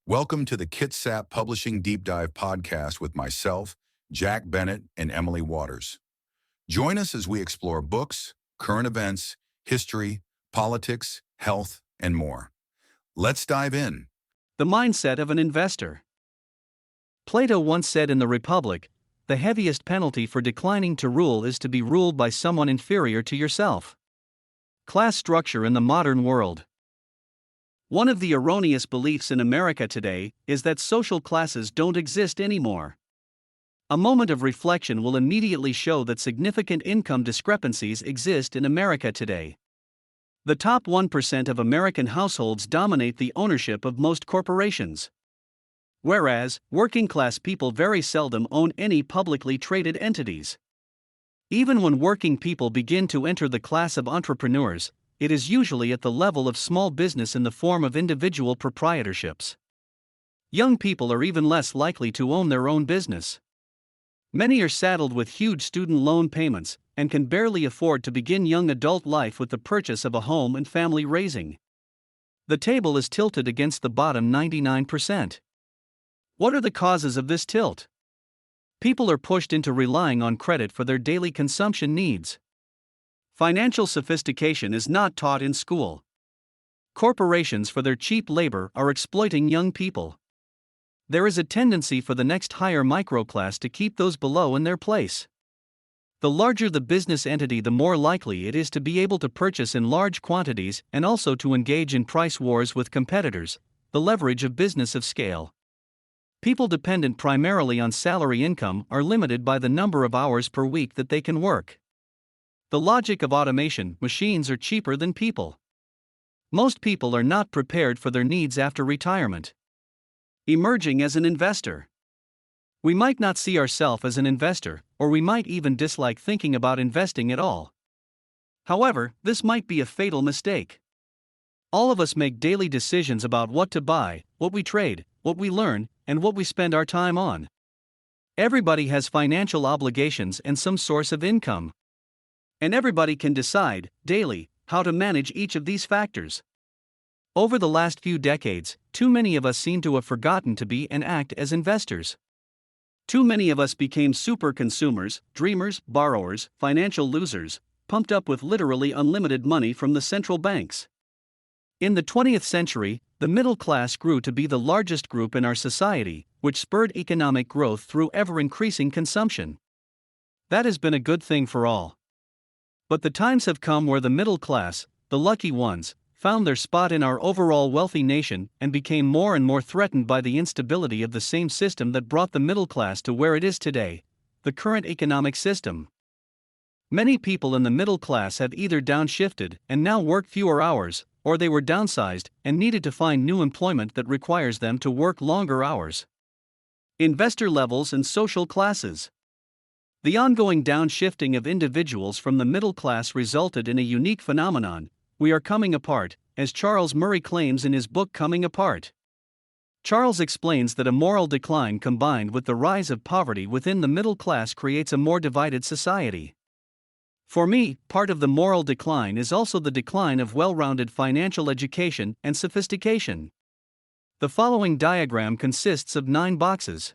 Welcome to the Kitsap Publishing Deep Dive podcast with myself, Jack Bennett, and Emily Waters. Join us as we explore books, current events, history, politics, health, and more. Let's dive in. The mindset of an investor. Plato once said in the Republic, "The heaviest penalty for declining to rule is to be ruled by someone inferior to yourself." Class structure in the modern world. One of the erroneous beliefs in America today is that social classes don't exist anymore. A moment of reflection will immediately show that significant income discrepancies exist in America today. The top 1% of American households dominate the ownership of most corporations. Whereas, working-class people very seldom own any publicly traded entities. Even when working people begin to enter the class of entrepreneurs, it is usually at the level of small business in the form of individual proprietorships. Young people are even less likely to own their own business. Many are saddled with huge student loan payments and can barely afford to begin young adult life with the purchase of a home and family raising. The table is tilted against the bottom 99%. What are the causes of this tilt? People are pushed into relying on credit for their daily consumption needs. Financial sophistication is not taught in school. Corporations, for their cheap labor, are exploiting young people. There is a tendency for the next higher microclass to keep those below in their place. The larger the business entity, the more likely it is to be able to purchase in large quantities and also to engage in price wars with competitors, the leverage of business of scale. People dependent primarily on salary income are limited by the number of hours per week that they can work. The logic of automation: machines are cheaper than people. Most people are not prepared for their needs after retirement. Emerging as an investor. We might not see ourselves as an investor, or we might even dislike thinking about investing at all. However, this might be a fatal mistake. All of us make daily decisions about what to buy, what we trade, what we learn, and what we spend our time on. Everybody has financial obligations and some source of income. And everybody can decide, daily, how to manage each of these factors. Over the last few decades, too many of us seem to have forgotten to be and act as investors. Too many of us became super consumers, dreamers, borrowers, financial losers, pumped up with literally unlimited money from the central banks. In the 20th century, the middle class grew to be the largest group in our society, which spurred economic growth through ever-increasing consumption. That has been a good thing for all. But the times have come where the middle class, the lucky ones, found their spot in our overall wealthy nation and became more and more threatened by the instability of the same system that brought the middle class to where it is today, the current economic system. Many people in the middle class have either downshifted and now work fewer hours, or they were downsized and needed to find new employment that requires them to work longer hours. Investor levels and social classes. The ongoing downshifting of individuals from the middle class resulted in a unique phenomenon: we are coming apart, as Charles Murray claims in his book Coming Apart. Charles explains that a moral decline combined with the rise of poverty within the middle class creates a more divided society. For me, part of the moral decline is also the decline of well-rounded financial education and sophistication. The following diagram consists of 9 boxes.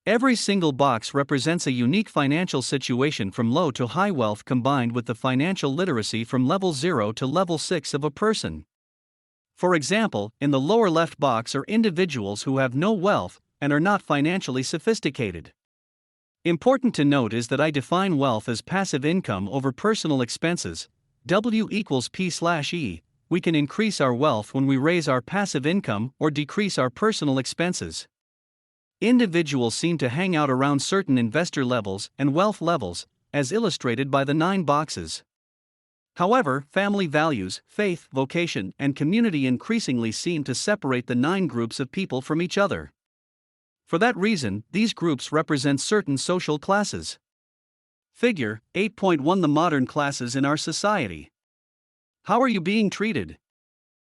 Every single box represents a unique financial situation from low to high wealth combined with the financial literacy from level 0 to level 6 of a person. For example, in the lower left box are individuals who have no wealth and are not financially sophisticated. Important to note is that I define wealth as passive income over personal expenses. W equals P/E. We can increase our wealth when we raise our passive income or decrease our personal expenses. Individuals seem to hang out around certain investor levels and wealth levels, as illustrated by the 9 boxes. However, family values, faith, vocation, and community increasingly seem to separate the 9 groups of people from each other. For that reason, these groups represent certain social classes. Figure 8.1: The modern classes in our society. How are you being treated?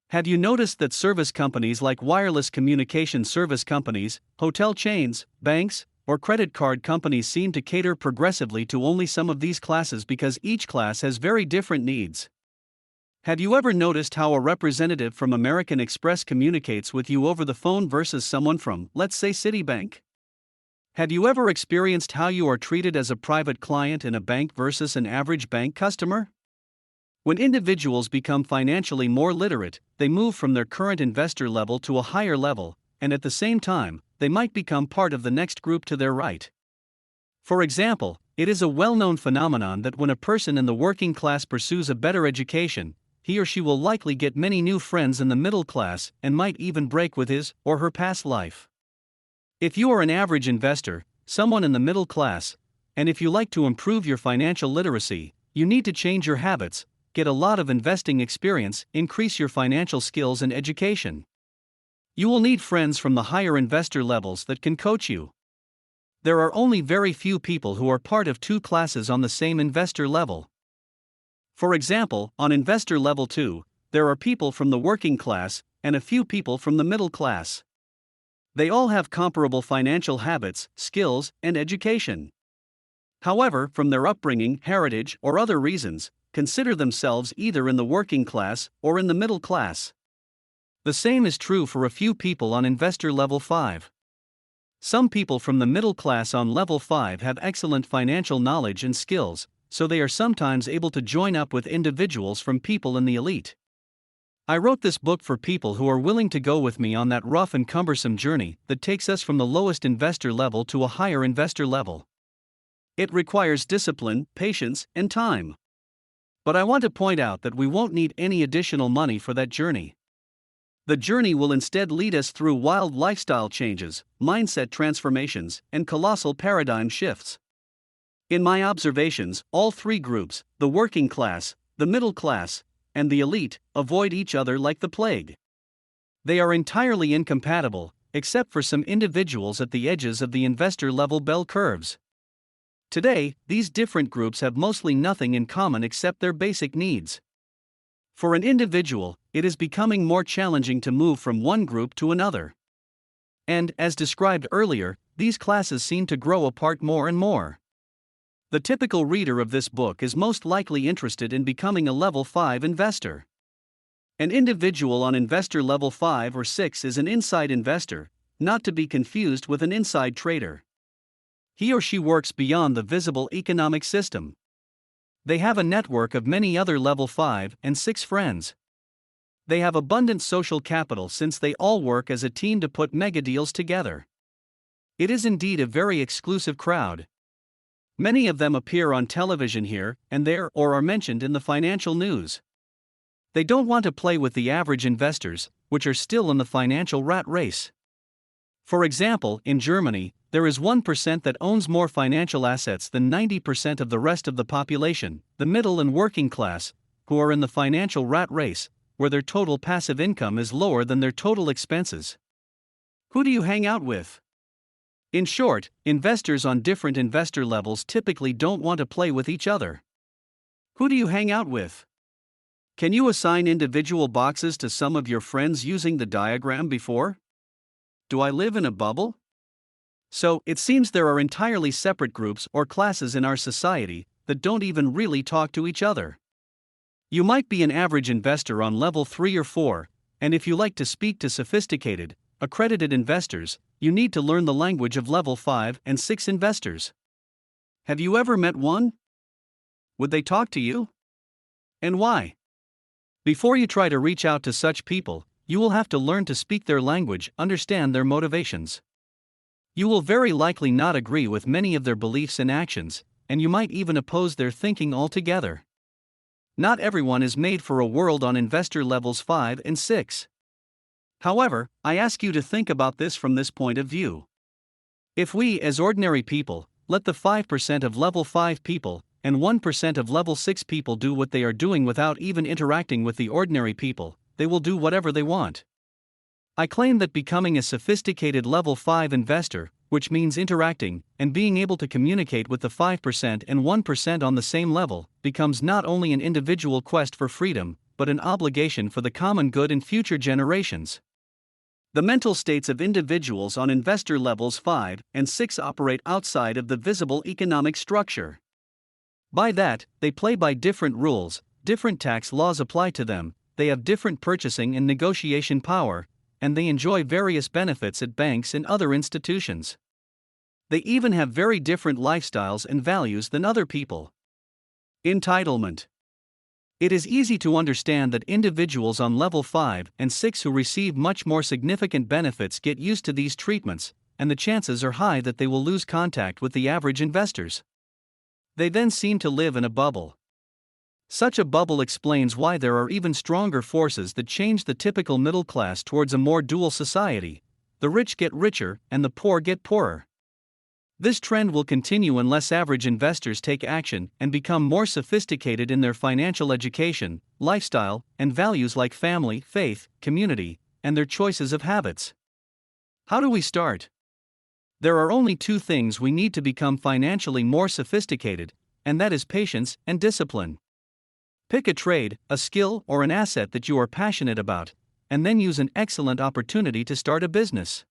Have you noticed that service companies like wireless communication service companies, hotel chains, banks, or credit card companies seem to cater progressively to only some of these classes because each class has very different needs? Have you ever noticed how a representative from American Express communicates with you over the phone versus someone from, let's say, Citibank? Have you ever experienced how you are treated as a private client in a bank versus an average bank customer? When individuals become financially more literate, they move from their current investor level to a higher level, and at the same time, they might become part of the next group to their right. For example, it is a well-known phenomenon that when a person in the working class pursues a better education, he or she will likely get many new friends in the middle class and might even break with his or her past life. If you are an average investor, someone in the middle class, and if you like to improve your financial literacy, you need to change your habits, get a lot of investing experience, increase your financial skills and education. You will need friends from the higher investor levels that can coach you. There are only very few people who are part of two classes on the same investor level. For example, on investor level 2, there are people from the working class and a few people from the middle class. They all have comparable financial habits, skills, and education. However, from their upbringing, heritage, or other reasons, consider themselves either in the working class or in the middle class. The same is true for a few people on investor level 5. Some people from the middle class on level 5 have excellent financial knowledge and skills, so they are sometimes able to join up with individuals from people in the elite. I wrote this book for people who are willing to go with me on that rough and cumbersome journey that takes us from the lowest investor level to a higher investor level. It requires discipline, patience, and time. But I want to point out that we won't need any additional money for that journey. The journey will instead lead us through wild lifestyle changes, mindset transformations, and colossal paradigm shifts. In my observations, all three groups, the working class, the middle class, and the elite, avoid each other like the plague. They are entirely incompatible, except for some individuals at the edges of the investor level bell curves. Today, these different groups have mostly nothing in common except their basic needs. For an individual, it is becoming more challenging to move from one group to another. And, as described earlier, these classes seem to grow apart more and more. The typical reader of this book is most likely interested in becoming a level 5 investor. An individual on investor level 5 or 6 is an inside investor, not to be confused with an inside trader. He or she works beyond the visible economic system. They have a network of many other level 5 and 6 friends. They have abundant social capital since they all work as a team to put mega deals together. It is indeed a very exclusive crowd. Many of them appear on television here and there or are mentioned in the financial news. They don't want to play with the average investors, which are still in the financial rat race. For example, in Germany, there is 1% that owns more financial assets than 90% of the rest of the population, the middle and working class, who are in the financial rat race, where their total passive income is lower than their total expenses. Who do you hang out with? In short, investors on different investor levels typically don't want to play with each other. Who do you hang out with? Can you assign individual boxes to some of your friends using the diagram before? Do I live in a bubble? So, it seems there are entirely separate groups or classes in our society that don't even really talk to each other. You might be an average investor on level 3 or 4, and if you like to speak to sophisticated, accredited investors, you need to learn the language of level 5 and 6 investors. Have you ever met one? Would they talk to you? And why? Before you try to reach out to such people, you will have to learn to speak their language, understand their motivations. You will very likely not agree with many of their beliefs and actions, and you might even oppose their thinking altogether. Not everyone is made for a world on investor levels 5 and 6. However, I ask you to think about this from this point of view. If we, as ordinary people, let the 5% of level 5 people and 1% of level 6 people do what they are doing without even interacting with the ordinary people, they will do whatever they want. I claim that becoming a sophisticated level 5 investor, which means interacting and being able to communicate with the 5% and 1% on the same level, becomes not only an individual quest for freedom, but an obligation for the common good in future generations. The mental states of individuals on investor levels 5 and 6 operate outside of the visible economic structure. By that, they play by different rules, different tax laws apply to them, they have different purchasing and negotiation power, and they enjoy various benefits at banks and other institutions. They even have very different lifestyles and values than other people. Entitlement. It is easy to understand that individuals on level 5 and 6 who receive much more significant benefits get used to these treatments, and the chances are high that they will lose contact with the average investors. They then seem to live in a bubble. Such a bubble explains why there are even stronger forces that change the typical middle class towards a more dual society. The rich get richer and the poor get poorer. This trend will continue unless average investors take action and become more sophisticated in their financial education, lifestyle, and values like family, faith, community, and their choices of habits. How do we start? There are only two things we need to become financially more sophisticated, and that is patience and discipline. Pick a trade, a skill, or an asset that you are passionate about, and then use an excellent opportunity to start a business.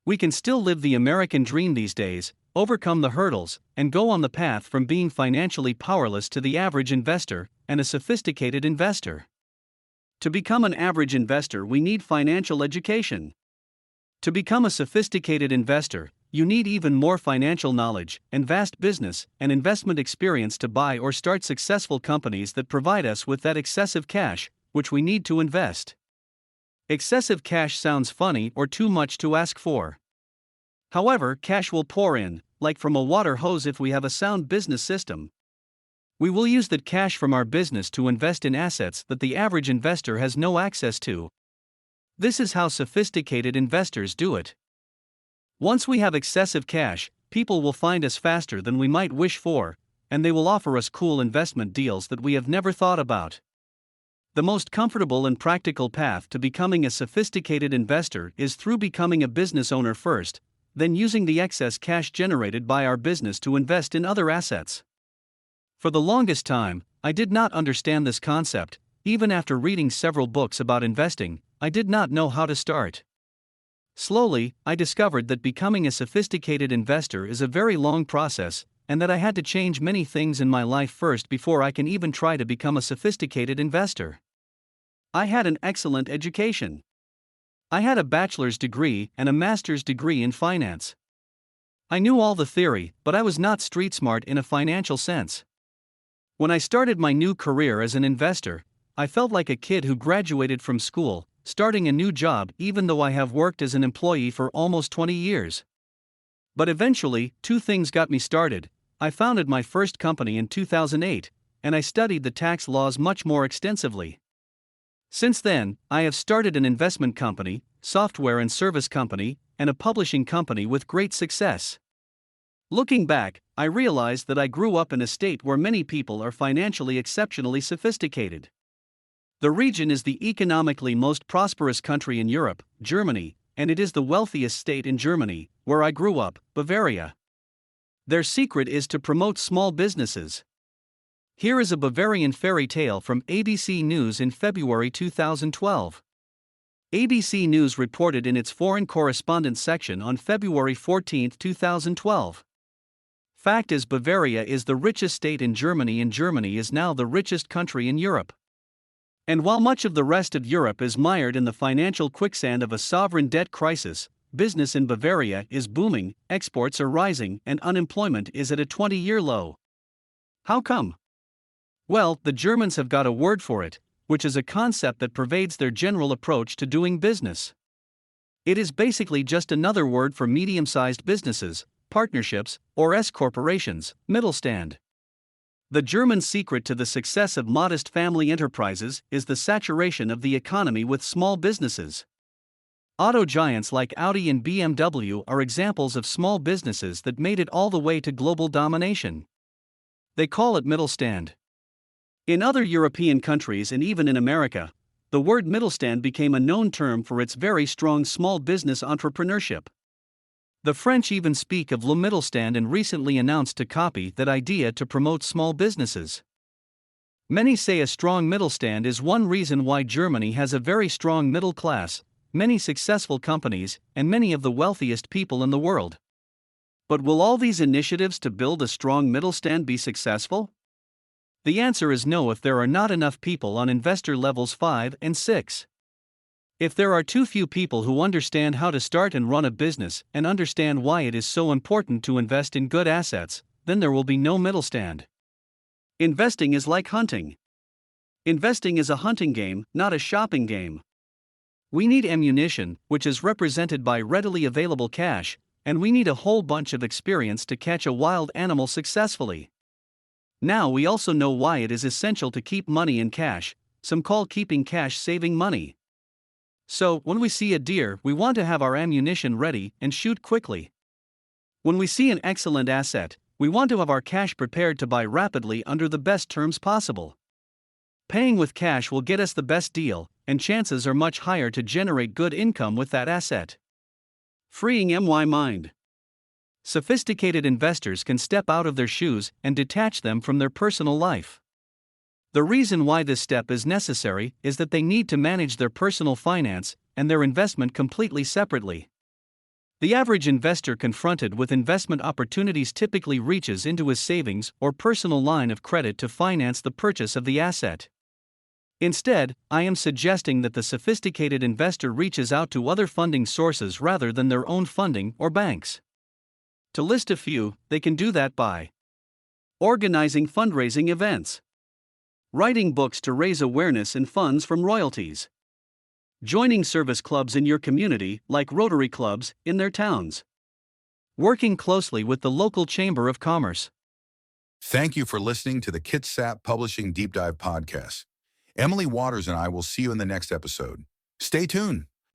We can still live the American dream these days, overcome the hurdles, and go on the path from being financially powerless to the average investor and a sophisticated investor. To become an average investor, we need financial education. To become a sophisticated investor, you need even more financial knowledge and vast business and investment experience to buy or start successful companies that provide us with that excessive cash, which we need to invest. Excessive cash sounds funny or too much to ask for. However, cash will pour in, like from a water hose if we have a sound business system. We will use that cash from our business to invest in assets that the average investor has no access to. This is how sophisticated investors do it. Once we have excessive cash, people will find us faster than we might wish for, and they will offer us cool investment deals that we have never thought about. The most comfortable and practical path to becoming a sophisticated investor is through becoming a business owner first, then using the excess cash generated by our business to invest in other assets. For the longest time, I did not understand this concept. Even after reading several books about investing, I did not know how to start. Slowly, I discovered that becoming a sophisticated investor is a very long process, and that I had to change many things in my life first before I can even try to become a sophisticated investor. I had an excellent education. I had a bachelor's degree and a master's degree in finance. I knew all the theory, but I was not street smart in a financial sense. When I started my new career as an investor, I felt like a kid who graduated from school, starting a new job even though I have worked as an employee for almost 20 years. But eventually, two things got me started. I founded my first company in 2008, and I studied the tax laws much more extensively. Since then, I have started an investment company, software and service company, and a publishing company with great success. Looking back, I realized that I grew up in a state where many people are financially exceptionally sophisticated. The region is the economically most prosperous country in Europe, Germany, and it is the wealthiest state in Germany, where I grew up, Bavaria. Their secret is to promote small businesses. Here is a Bavarian fairy tale from ABC News in February 2012. ABC News reported in its foreign correspondence section on February 14, 2012. Fact is, Bavaria is the richest state in Germany and Germany is now the richest country in Europe. And while much of the rest of Europe is mired in the financial quicksand of a sovereign debt crisis, business in Bavaria is booming, exports are rising, and unemployment is at a 20-year low. How come? Well, the Germans have got a word for it, which is a concept that pervades their general approach to doing business. It is basically just another word for medium-sized businesses, partnerships, or S-corporations, Mittelstand. The German secret to the success of modest family enterprises is the saturation of the economy with small businesses. Auto giants like Audi and BMW are examples of small businesses that made it all the way to global domination. They call it Mittelstand. In other European countries and even in America, the word Mittelstand became a known term for its very strong small business entrepreneurship. The French even speak of le Mittelstand and recently announced to copy that idea to promote small businesses. Many say a strong Mittelstand is one reason why Germany has a very strong middle class, many successful companies, and many of the wealthiest people in the world. But will all these initiatives to build a strong Mittelstand be successful? The answer is no if there are not enough people on investor levels 5 and 6. If there are too few people who understand how to start and run a business and understand why it is so important to invest in good assets, then there will be no middle stand. Investing is like hunting. Investing is a hunting game, not a shopping game. We need ammunition, which is represented by readily available cash, and we need a whole bunch of experience to catch a wild animal successfully. Now we also know why it is essential to keep money in cash. Some call keeping cash saving money. So, when we see a deer, we want to have our ammunition ready and shoot quickly. When we see an excellent asset, we want to have our cash prepared to buy rapidly under the best terms possible. Paying with cash will get us the best deal, and chances are much higher to generate good income with that asset. Freeing my mind. Sophisticated investors can step out of their shoes and detach them from their personal life. The reason why this step is necessary is that they need to manage their personal finance and their investment completely separately. The average investor confronted with investment opportunities typically reaches into his savings or personal line of credit to finance the purchase of the asset. Instead, I am suggesting that the sophisticated investor reaches out to other funding sources rather than their own funding or banks. To list a few, they can do that by organizing fundraising events, writing books to raise awareness and funds from royalties, joining service clubs in your community, like Rotary clubs, in their towns, working closely with the local Chamber of Commerce. Thank you for listening to the Kitsap Publishing Deep Dive podcast. Emily Waters and I will see you in the next episode. Stay tuned.